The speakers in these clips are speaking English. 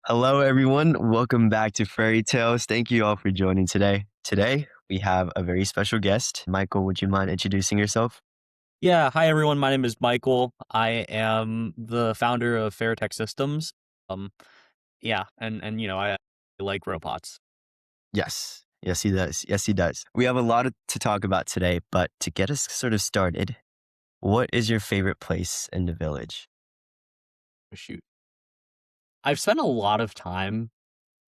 Hello, everyone. Welcome back to Fairy Tales. Thank you all for joining today. Today, we have a very special guest. Michael, would you mind introducing yourself? Yeah, hi everyone. My name is Michael. I am the founder of Tech Systems. Um, yeah, and I like robots. Yes. Yes, he does. Yes, he does. We have a lot to talk about today, but to get us sort of started, what is your favorite place in the village? Shoot, I've spent a lot of time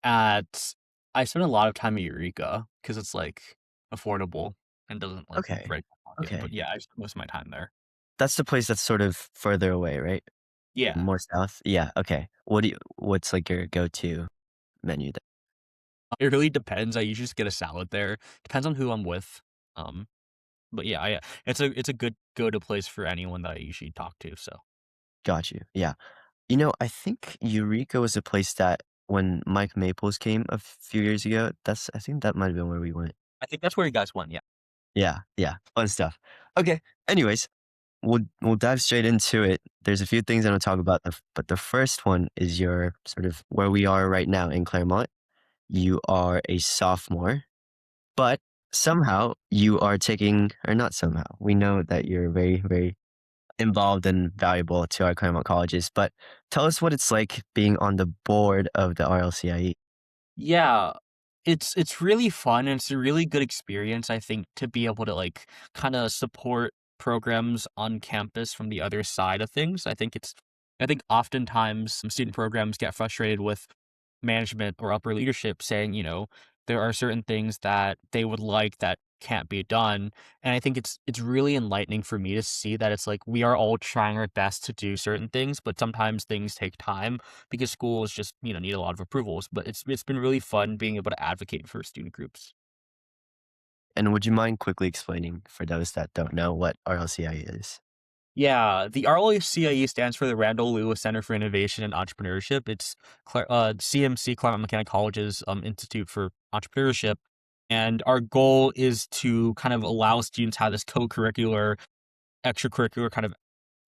at I spent a lot of time at Eureka because it's like affordable and doesn't like Okay. break my pocket. But Okay. yeah, I spent most of my time there. That's the place that's sort of further away, right? Yeah, More south? Yeah. Okay. What's like your go-to menu there? it really depends. I usually just get a salad there. Depends on who I'm with. Um, but yeah, it's a good go to place for anyone that I usually talk to. So. Got you. Yeah. I think Eureka was a place that when Mike Maples came a few years ago, I think that might have been where we went. I think that's where you guys went, yeah. Yeah, yeah, fun stuff. Okay, anyways, we'll dive straight into it. There's a few things I want to talk about, but the first one is your sort of where we are right now in Claremont. You are a sophomore, but somehow you are taking, or not somehow, we know that you're very, very involved and valuable to our Claremont colleges, but tell us what it's like being on the board of the RLCIE. Yeah, it's really fun, and it's a really good experience, I think, to be able to, like, kinda support programs on campus from the other side of things. I think oftentimes some student programs get frustrated with management or upper leadership saying, there are certain things that they would like that can't be done, and I think it's really enlightening for me to see that it's like we are all trying our best to do certain things, but sometimes things take time because schools just, need a lot of approvals, but it's been really fun being able to advocate for student groups. And would you mind quickly explaining for those that don't know what RLCIE is? Yeah, the ROCIE stands for the Randall Lewis Center for Innovation and Entrepreneurship. It's CMC, Claremont Mechanic College's Institute for Entrepreneurship. And our goal is to kind of allow students to have this co-curricular, extracurricular kind of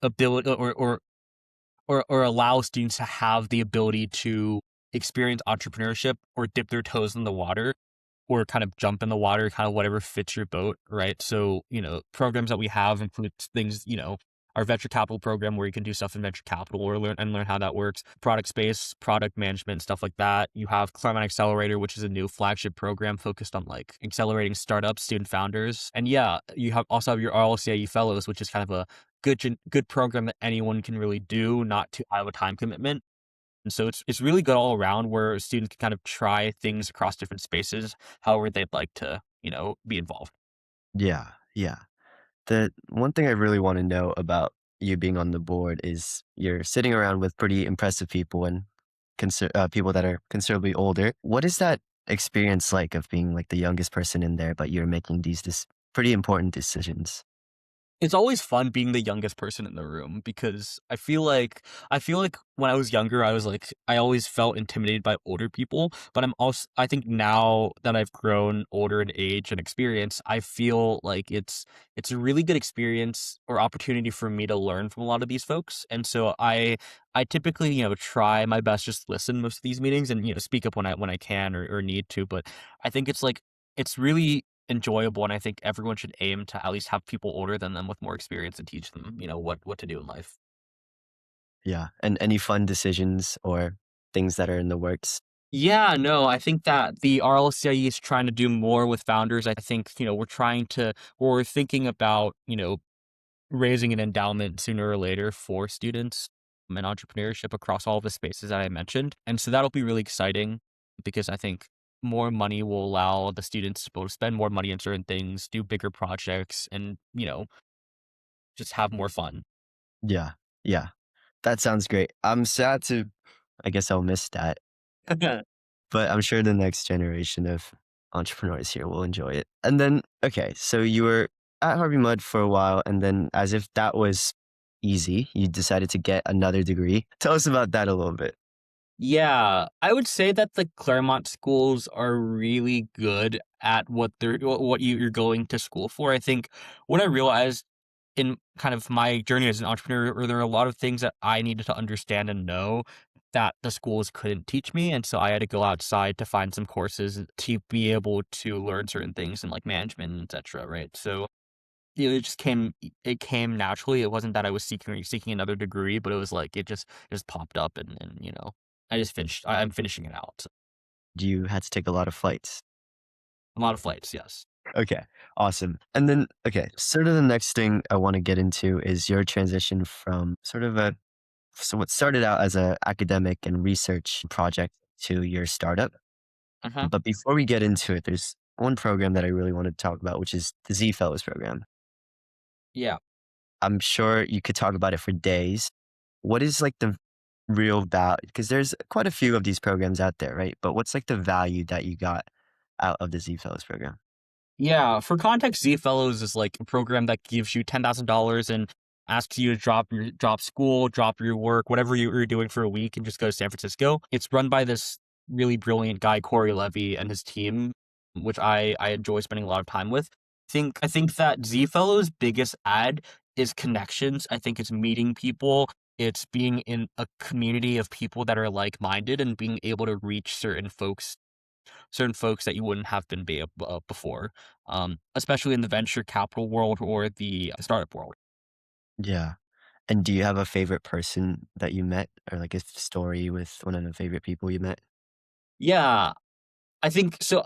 ability or allow students to have the ability to experience entrepreneurship or dip their toes in the water or kind of jump in the water, kind of whatever fits your boat, right? So, programs that we have include things, our venture capital program where you can do stuff in venture capital or learn how that works. Product space, product management, stuff like that. You have Climate Accelerator, which is a new flagship program focused on like accelerating startups, student founders. And yeah, you have your RLCIE fellows, which is kind of a good program that anyone can really do, not too high of a time commitment. And so it's really good all around where students can kind of try things across different spaces, however they'd like to, be involved. Yeah, yeah. The one thing I really want to know about you being on the board is you're sitting around with pretty impressive people and people that are considerably older. What is that experience like of being like the youngest person in there, but you're making these pretty important decisions? It's always fun being the youngest person in the room because I feel like when I was younger, I always felt intimidated by older people, but I think now that I've grown older in age and experience, I feel like it's a really good experience or opportunity for me to learn from a lot of these folks. And so I typically, try my best just to listen most of these meetings and, speak up when I can or need to, but I think it's really enjoyable, and I think everyone should aim to at least have people older than them with more experience and teach them, what to do in life. Yeah. And any fun decisions or things that are in the works? Yeah, no, I think that the RLCIE is trying to do more with founders. I think, we're thinking about, raising an endowment sooner or later for students and entrepreneurship across all the spaces that I mentioned. And so that'll be really exciting because I think more money will allow the students to be able to spend more money on certain things, do bigger projects, and, just have more fun. Yeah. Yeah. That sounds great. I'm sad to, I guess I'll miss that. But I'm sure the next generation of entrepreneurs here will enjoy it. And then, okay, so you were at Harvey Mudd for a while, and then as if that was easy, you decided to get another degree. Tell us about that a little bit. Yeah, I would say that the Claremont schools are really good at what you're going to school for. I think what I realized in kind of my journey as an entrepreneur, there are a lot of things that I needed to understand and know that the schools couldn't teach me, and so I had to go outside to find some courses to be able to learn certain things in, like, management and etcetera, right? So, it just it came naturally. It wasn't that I was seeking another degree, but it was like it just popped up and, I just I'm finishing it out. So, You had to take a lot of flights. a lot of flights, yes. Okay, awesome. And then, okay, sort of the next thing I want to get into is your transition from sort of what started out as a academic and research project to your startup. Mhm. But before we get into it, there's one program that I really want to talk about, which is the Z Fellows program. Yeah. I'm sure you could talk about it for days. What is like the real value? Because there's quite a few of these programs out there, right? But what's like the value that you got out of the Z Fellows program? Yeah, for context, Z Fellows is like a program that gives you $10,000 and asks you to drop school, drop your work, whatever you're doing for a week, and just go to San Francisco. It's run by this really brilliant guy, Corey Levy, and his team, which I enjoy spending a lot of time with. I think that Z Fellows' biggest ad is connections. I think it's meeting people. It's being in a community of people that are like minded and being able to reach certain folks that you wouldn't have been before, especially in the venture capital world or the startup world. Yeah. And do you have a favorite person that you met or like a story with one of the favorite people you met? Yeah, I think so.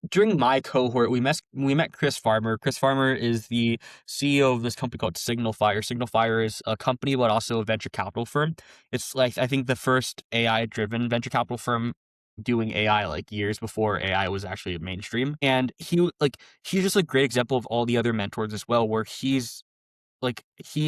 During my cohort, we met Chris Farmer. Chris Farmer is the CEO of this company called Signal Fire. Signal Fire is a company, but also a venture capital firm. It's like I think the first AI driven venture capital firm doing AI like years before AI was actually mainstream. And he's just a great example of all the other mentors as well, where he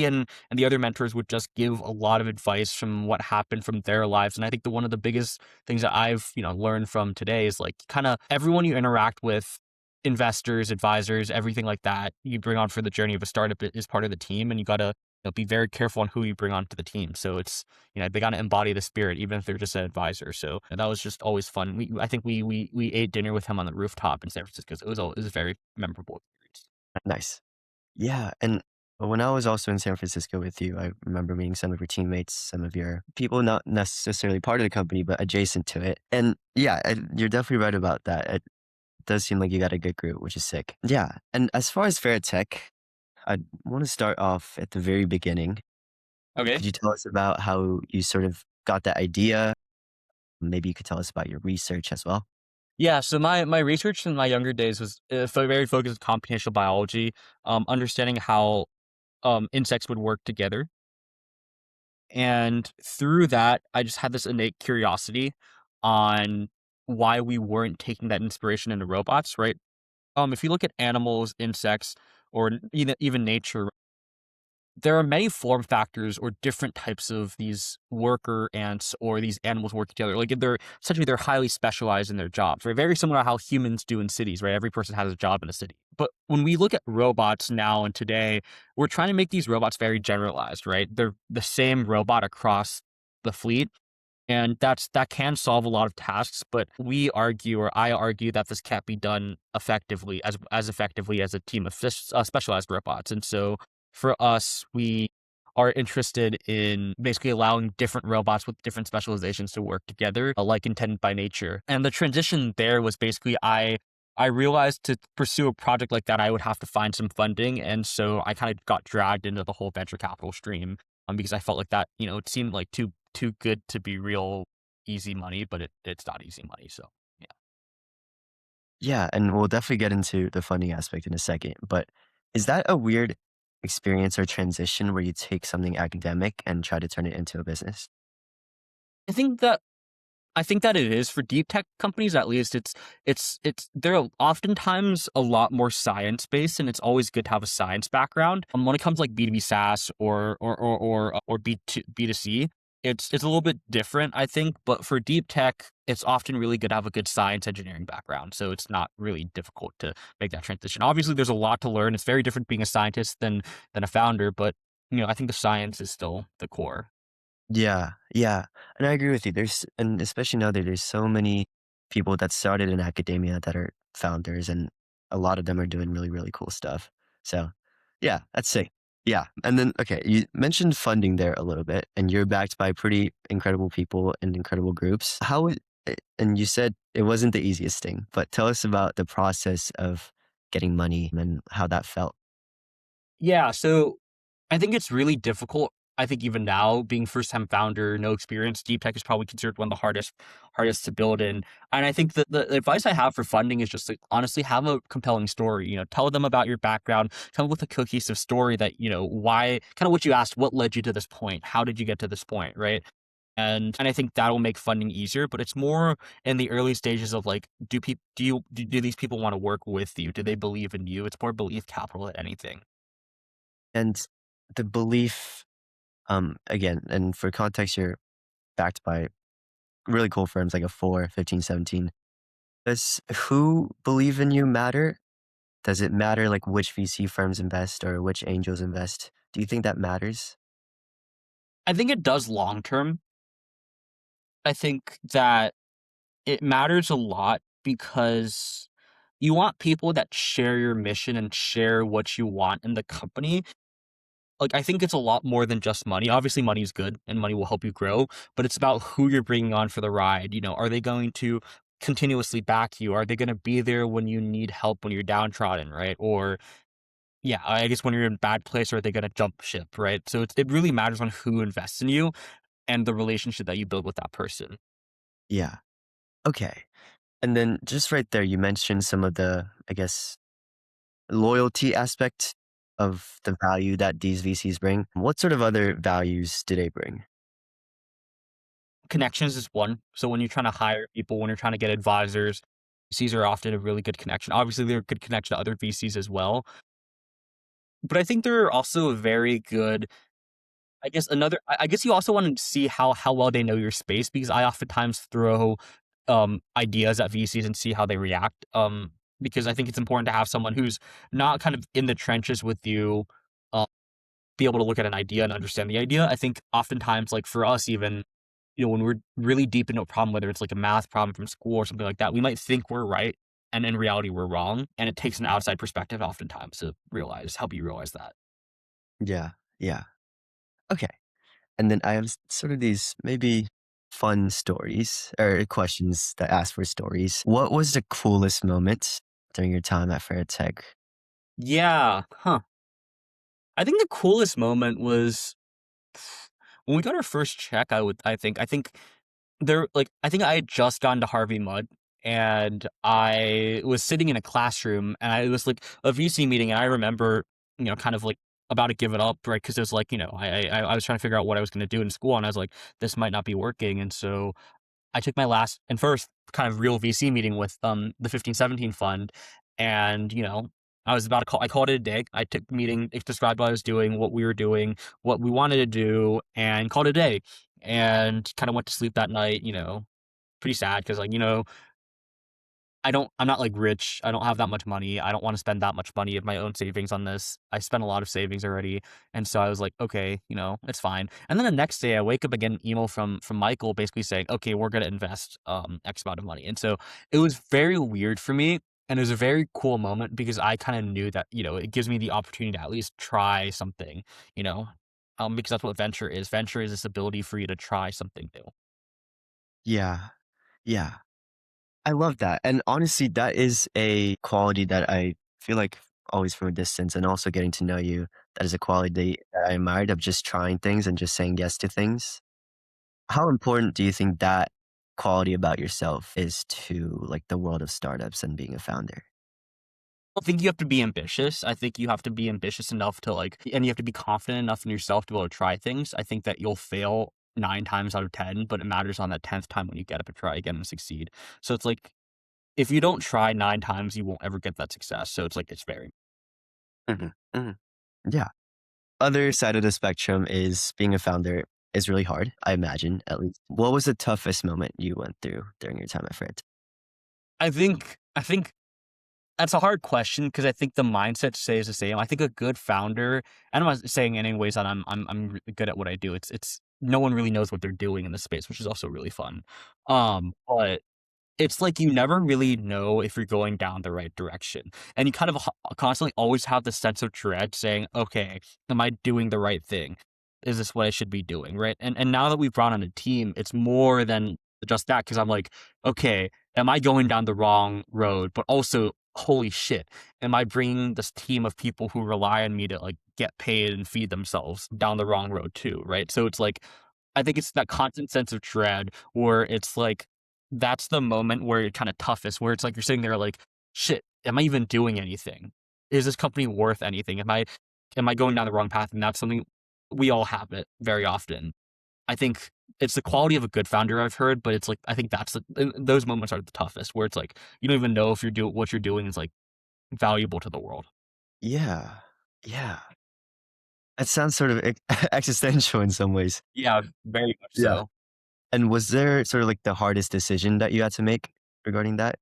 and the other mentors would just give a lot of advice from what happened from their lives. And I think one of the biggest things that I've, learned from today is like kind of everyone you interact with, investors, advisors, everything like that, you bring on for the journey of a startup is part of the team. And you gotta be very careful on who you bring onto the team. So it's, they gotta embody the spirit, even if they're just an advisor. So that was just always fun. I think we ate dinner with him on the rooftop in San Francisco. So it was a very memorable experience. Nice. Yeah. And when I was also in San Francisco with you, I remember meeting some of your teammates, some of your people not necessarily part of the company, but adjacent to it. And yeah, you're definitely right about that. It does seem like you got a good group, which is sick. Yeah. And as far as Fair Tech, I want to start off at the very beginning. Okay. Could you tell us about how you sort of got that idea? Maybe you could tell us about your research as well. Yeah, so my research in my younger days was very focused on computational biology, understanding how insects would work together, and through that, I just had this innate curiosity on why we weren't taking that inspiration into robots, right? If you look at animals, insects, or even nature, there are many form factors or different types of these worker ants or these animals working together. Like they're highly specialized in their jobs, right? Very similar to how humans do in cities, right? Every person has a job in a city. But when we look at robots now and today, we're trying to make these robots very generalized, right? They're the same robot across the fleet. And that can solve a lot of tasks, but I argue that this can't be done effectively as effectively as a team of specialized robots. And so for us, we are interested in basically allowing different robots with different specializations to work together, like intended by nature. And the transition there was basically I realized to pursue a project like that, I would have to find some funding, and so I kind of got dragged into the whole venture capital stream, because I felt like that, it seemed like too good to be real easy money, but it's not easy money. So yeah. Yeah, and we'll definitely get into the funding aspect in a second. But is that a weird experience or transition where you take something academic and try to turn it into a business? I think that I think that it is for deep tech companies, at least. It's they're oftentimes a lot more science based, and it's always good to have a science background. When it comes like B2B SaaS or B2C, it's a little bit different, I think. But for deep tech, it's often really good to have a good science engineering background, so it's not really difficult to make that transition. Obviously, there's a lot to learn. It's very different being a scientist than a founder, but I think the science is still the core. Yeah, yeah. And I agree with you. And especially nowadays, there's so many people that started in academia that are founders, and a lot of them are doing really, really cool stuff. So, yeah, that's sick. Yeah, and then okay, you mentioned funding there a little bit, and you're backed by pretty incredible people and incredible groups. And you said it wasn't the easiest thing, but tell us about the process of getting money and how that felt. Yeah, so I think it's really difficult. I think even now, being first time founder, no experience, deep tech is probably considered one of the hardest to build in. And I think that the advice I have for funding is just like honestly have a compelling story. Tell them about your background, come up with a cohesive story that, why kind of what you asked, what led you to this point? How did you get to this point? Right. And I think that'll make funding easier, but it's more in the early stages of like, do people do these people want to work with you? Do they believe in you? It's more belief capital than anything. And the belief, again, and for context, you're backed by really cool firms like a 4, 15, 17. Does who believe in you matter? Does it matter like which VC firms invest or which angels invest? Do you think that matters? I think it does long term. I think that it matters a lot because you want people that share your mission and share what you want in the company. Like, I think it's a lot more than just money. Obviously, money is good and money will help you grow, but it's about who you're bringing on for the ride. Are they going to continuously back you? Are they going to be there when you need help, when you're downtrodden, right? Or, yeah, I guess when you're in a bad place, or are they going to jump ship, right? So it really matters on who invests in you and the relationship that you build with that person. Yeah. Okay. And then just right there, you mentioned some of the, I guess, loyalty aspect of the value that these VCs bring. What sort of other values do they bring? Connections is one. So when you're trying to hire people, when you're trying to get advisors, VCs are often a really good connection. Obviously, they're a good connection to other VCs as well. But I think they're also a very good. I guess you also want to see how well they know your space, because I oftentimes throw ideas at VCs and see how they react. Because I think it's important to have someone who's not kind of in the trenches with you, uh, be able to look at an idea and understand the idea. I think oftentimes, like for us, even when we're really deep into a problem, whether it's like a math problem from school or something like that, we might think we're right, and in reality, we're wrong. And it takes an outside perspective oftentimes to help you realize that. Yeah. Yeah. Okay. And then I have sort of these maybe fun stories or questions that ask for stories. What was the coolest moment during your time at Fair Tech? Yeah, huh. I think the coolest moment was when we got our first check. I think I think I had just gone to Harvey Mudd, and I was sitting in a classroom, and it was like a VC meeting, and I remember, kind of like about to give it up, right? Because it was like, I was trying to figure out what I was going to do in school, and I was like, this might not be working, and so I took my last and first kind of real VC meeting with the 1517 fund, and I was about to call. I called it a day. I took the meeting, it described what I was doing, what we were doing, what we wanted to do, and called it a day. And kind of went to sleep that night. Pretty sad because I'm not like rich. I don't have that much money. I don't want to spend that much money of my own savings on this. I spent a lot of savings already. And so I was like, okay, it's fine. And then the next day I wake up again, an email from Michael basically saying, okay, we're gonna invest X amount of money. And so it was very weird for me. And it was a very cool moment because I kind of knew that, it gives me the opportunity to at least try something, you know, because that's what venture is. Venture is this ability for you to try something new. Yeah. Yeah. I love that. And honestly, that is a quality that I feel like always from a distance and also getting to know you, that is a quality that I admired of just trying things and just saying yes to things. How important do you think that quality about yourself is to like the world of startups and being a founder? I think you have to be ambitious. I think you have to be ambitious enough to and you have to be confident enough in yourself to be able to try things. I think that you'll fail 9 times out of 10, but it matters on that 10th time when you get up and try again and succeed. So it's like, if you don't try 9 times, you won't ever get that success. So it's like, it's very. Mhm, mhm. Yeah. Other side of the spectrum is being a founder is really hard, I imagine, at least. What was the toughest moment you went through during your time at France? I think that's a hard question because I think the mindset stays the same. I think a good founder, and I'm not saying in any ways that I'm really good at what I do. It's no one really knows what they're doing in this space, which is also really fun. But it's like you never really know if you're going down the right direction. And you kind of constantly always have this sense of dread saying, okay, am I doing the right thing? Is this what I should be doing? Right. And now that we've brought on a team, it's more than just that because I'm like, okay, am I going down the wrong road? But also, holy shit, am I bringing this team of people who rely on me to like get paid and feed themselves down the wrong road too? Right. So it's like, I think it's that constant sense of dread where it's like, that's the moment where you're kind of toughest, where it's like you're sitting there like, shit, am I even doing anything? Is this company worth anything? Am I going down the wrong path? And that's something we all have it very often. I think it's the quality of a good founder I've heard, but it's like I think those moments are the toughest, where it's like you don't even know if what you're doing is like valuable to the world. Yeah. Yeah. That sounds sort of existential in some ways. Yeah, very much Yeah. so. And was there sort of like the hardest decision that you had to make regarding that?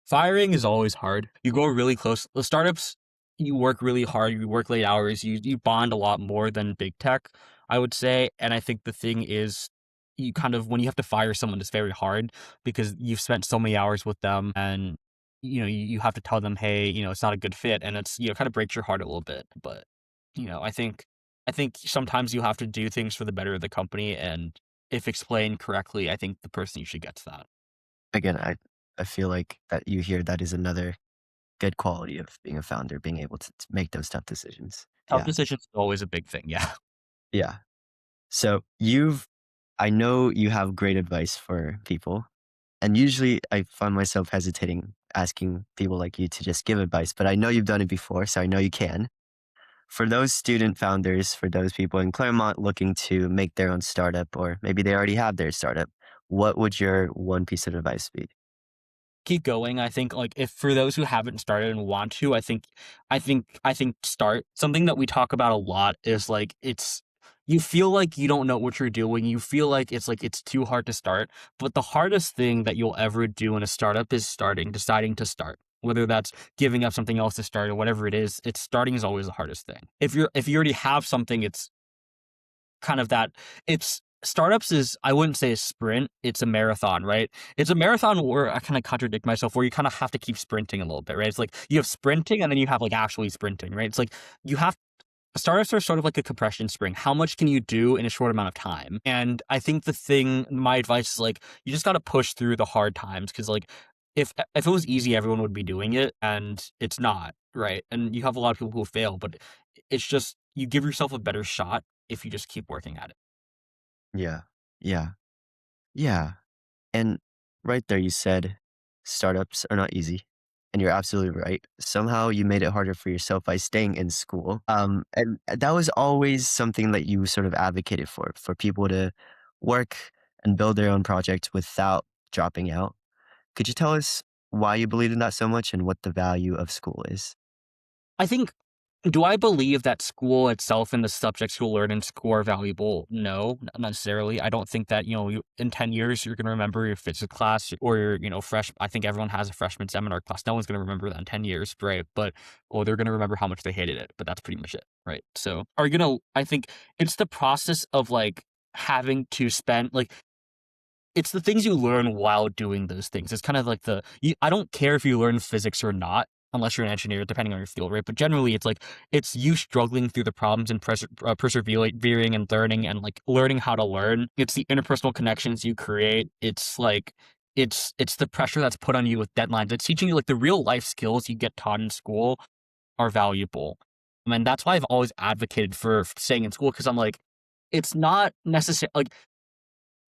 Firing is always hard. You go really close. The startups, you work really hard. You work late hours. You bond a lot more than big tech, I would say. And I think the thing is, you kind of when you have to fire someone, it's very hard because you've spent so many hours with them, and you have to tell them, hey, it's not a good fit, and it's kind of breaks your heart a little bit. But I think sometimes you have to do things for the better of the company, and if explained correctly, I think the person usually gets that. Again, I feel like that you hear that is another good quality of being a founder, being able to make those tough decisions. Tough Yeah. decisions is always a big thing. Yeah. Yeah. So I know you have great advice for people. And usually I find myself hesitating asking people like you to just give advice, but I know you've done it before, so I know you can. For those student founders, for those people in Claremont looking to make their own startup, or maybe they already have their startup, what would your one piece of advice be? Keep going. I think like if for those who haven't started and want to, I think start. Something that we talk about a lot is like it's you feel like you don't know what you're doing. You feel like it's too hard to start. But the hardest thing that you'll ever do in a startup is starting, deciding to start. Whether that's giving up something else to start or whatever it is, it's starting is always the hardest thing. If you already have something, it's kind of that it's startups is I wouldn't say a sprint, it's a marathon, right? It's a marathon where I kind of contradict myself where you kind of have to keep sprinting a little bit, right? It's like you have sprinting and then you have like actually sprinting, right? It's like you have startups are sort of like a compression spring. How much can you do in a short amount of time? And I think my advice is like you just got to push through the hard times because like if it was easy, everyone would be doing it, and it's not, right? And you have a lot of people who fail, but it's just you give yourself a better shot if you just keep working at it. Yeah. Yeah. Yeah. And right there, you said startups are not easy. And you're absolutely right. Somehow you made it harder for yourself by staying in school. And that was always something that you sort of advocated for people to work and build their own project without dropping out. Could you tell us why you believe in that so much and what the value of school is? I think do I believe that school itself and the subjects you'll learn in school are valuable? No, not necessarily. I don't think that, in 10 years, you're going to remember your physics class or your, fresh. I think everyone has a freshman seminar class. No one's going to remember that in 10 years, right? They're going to remember how much they hated it, but that's pretty much it, right? So, I think it's the process of like having to spend, like, it's the things you learn while doing those things. It's kind of like I don't care if you learn physics or not, unless you're an engineer, depending on your field, right? But generally, it's like it's you struggling through the problems and persevering and learning and like learning how to learn. It's the interpersonal connections you create. It's like it's the pressure that's put on you with deadlines. It's teaching you like the real life skills you get taught in school are valuable. I mean, that's why I've always advocated for staying in school because I'm like, it's not necessary. Like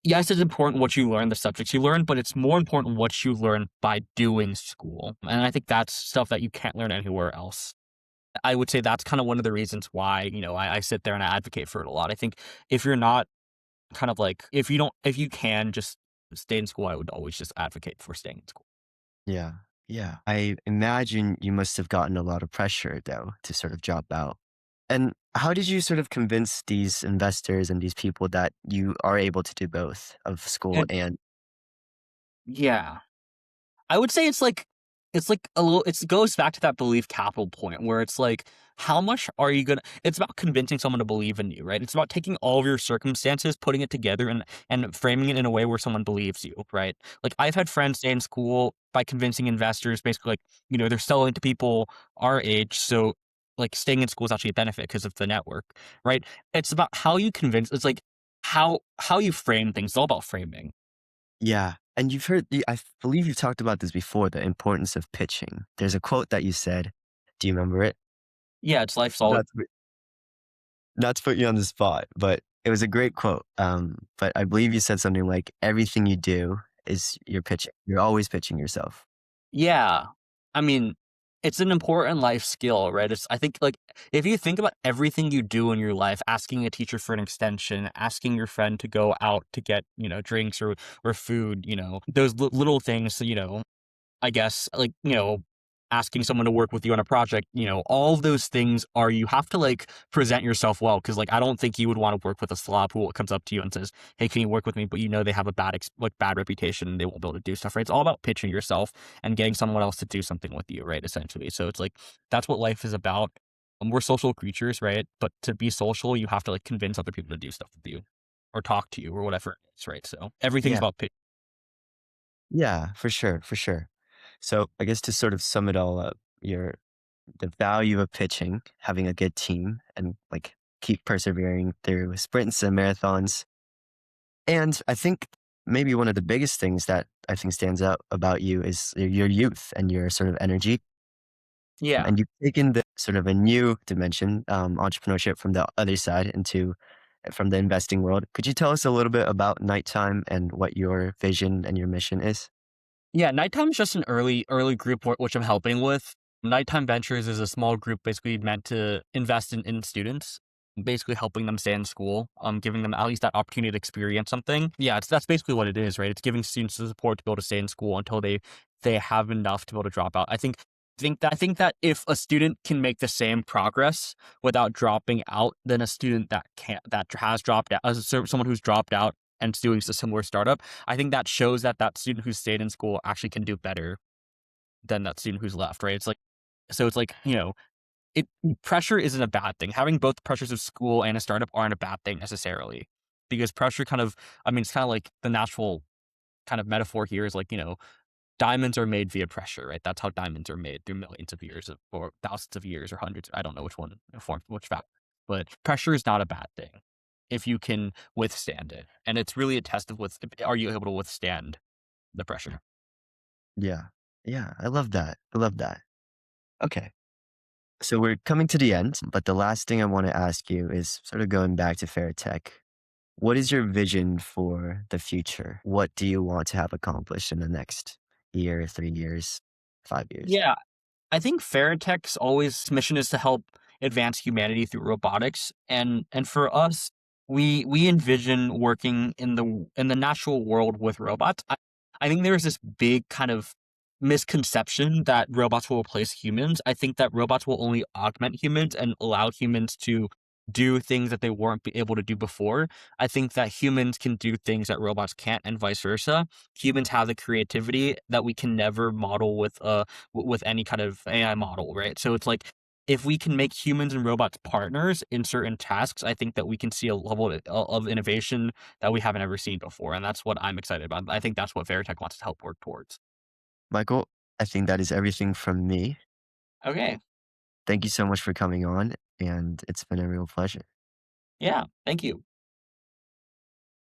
yes, it's important what you learn, the subjects you learn, but it's more important what you learn by doing school. And I think that's stuff that you can't learn anywhere else. I would say that's kind of one of the reasons why, I sit there and I advocate for it a lot. I think if you're not kind of like, if you can just stay in school, I would always just advocate for staying in school. Yeah. Yeah. I imagine you must have gotten a lot of pressure, though, to sort of drop out. And how did you sort of convince these investors and these people that you are able to do both of school And and yeah, I would say it's like it's like a little it goes back to that belief capital point where it's like, how much are you gonna it's about convincing someone to believe in you, right? It's about taking all of your circumstances, putting it together, and framing it in a way where someone believes you, right? Like, I've had friends stay in school by convincing investors, basically, like, they're selling to people our age, so, like, staying in school is actually a benefit because of the network, right? It's about how you convince it's like how you frame things. It's all about framing. Yeah, and you've heard I believe you've talked about this before, the importance of pitching. There's a quote that you said. Do you remember it? Yeah, it's life's all Not to put not to put you on the spot, but it was a great quote. But I believe you said something like, "Everything you do is you're pitching. You're always pitching yourself." Yeah. I mean, it's an important life skill, right? I think, like, if you think about everything you do in your life, asking a teacher for an extension, asking your friend to go out to get, drinks or food, those little things, I guess, like, asking someone to work with you on a project, all of those things are you have to, like, present yourself well because, like, I don't think you would wanna work with a slob who comes up to you and says, "Hey, can you work with me?" But they have a bad reputation and they won't be able to do stuff, right? It's all about pitching yourself and getting someone else to do something with you, right, essentially. So it's like, that's what life is about. We're social creatures, right? But to be social, you have to, like, convince other people to do stuff with you or talk to you or whatever it is, right? So everything's Yeah. about Yeah, for sure, for sure. So I guess to sort of sum it all up, your the value of pitching, having a good team, and like keep persevering through sprints and marathons. And I think maybe one of the biggest things that I think stands out about you is your youth and your sort of energy. Yeah. And you've taken the sort of a new dimension, entrepreneurship from the other side into from the investing world. Could you tell us a little bit about nighttime and what your vision and your mission is? Yeah, Nighttime is just an early group which I'm helping with. Nighttime Ventures is a small group basically meant to invest in students, basically helping them stay in school, giving them at least that opportunity to experience something. Yeah, that's basically what it is, right? It's giving students the support to be able to stay in school until they have enough to be able to drop out. I think that if a student can make the same progress without dropping out than a student that has dropped out, as someone who's dropped out and is doing a similar startup, I think that shows that that student who stayed in school actually can do better than that student who's left, right? It's like, it pressure isn't a bad thing. Having both the pressures of school and a startup aren't a bad thing necessarily. Because pressure kind of I mean, it's kind of like the natural kind of metaphor here is like, diamonds are made via pressure, right? That's how diamonds are made through millions of years or thousands of years or hundreds. I don't know which one form which fact, but pressure is not a bad thing if you can withstand it. And it's really a test of are you able to withstand the pressure? Yeah. Yeah. I love that. I love that. Okay. So we're coming to the end, but the last thing I want to ask you is sort of going back to fair tech. What is your vision for the future? What do you want to have accomplished in the next year, 3 years, 5 years? Yeah, I think Fairtech's always mission is to help advance humanity through robotics, and for us, we envision working in the natural world with robots. I think there's this big kind of misconception that robots will replace humans. I think that robots will only augment humans and allow humans to do things that they weren't able to do before. I think that humans can do things that robots can't, and vice versa. Humans have the creativity that we can never model with any kind of AI model, right? So it's like, if we can make humans and robots partners in certain tasks, I think that we can see a level of innovation that we haven't ever seen before, and that's what I'm excited about. I think that's what Veritech wants to help work towards. Michael, I think that is everything from me. Okay. Thank you so much for coming on, and it's been a real pleasure. Yeah. Thank you.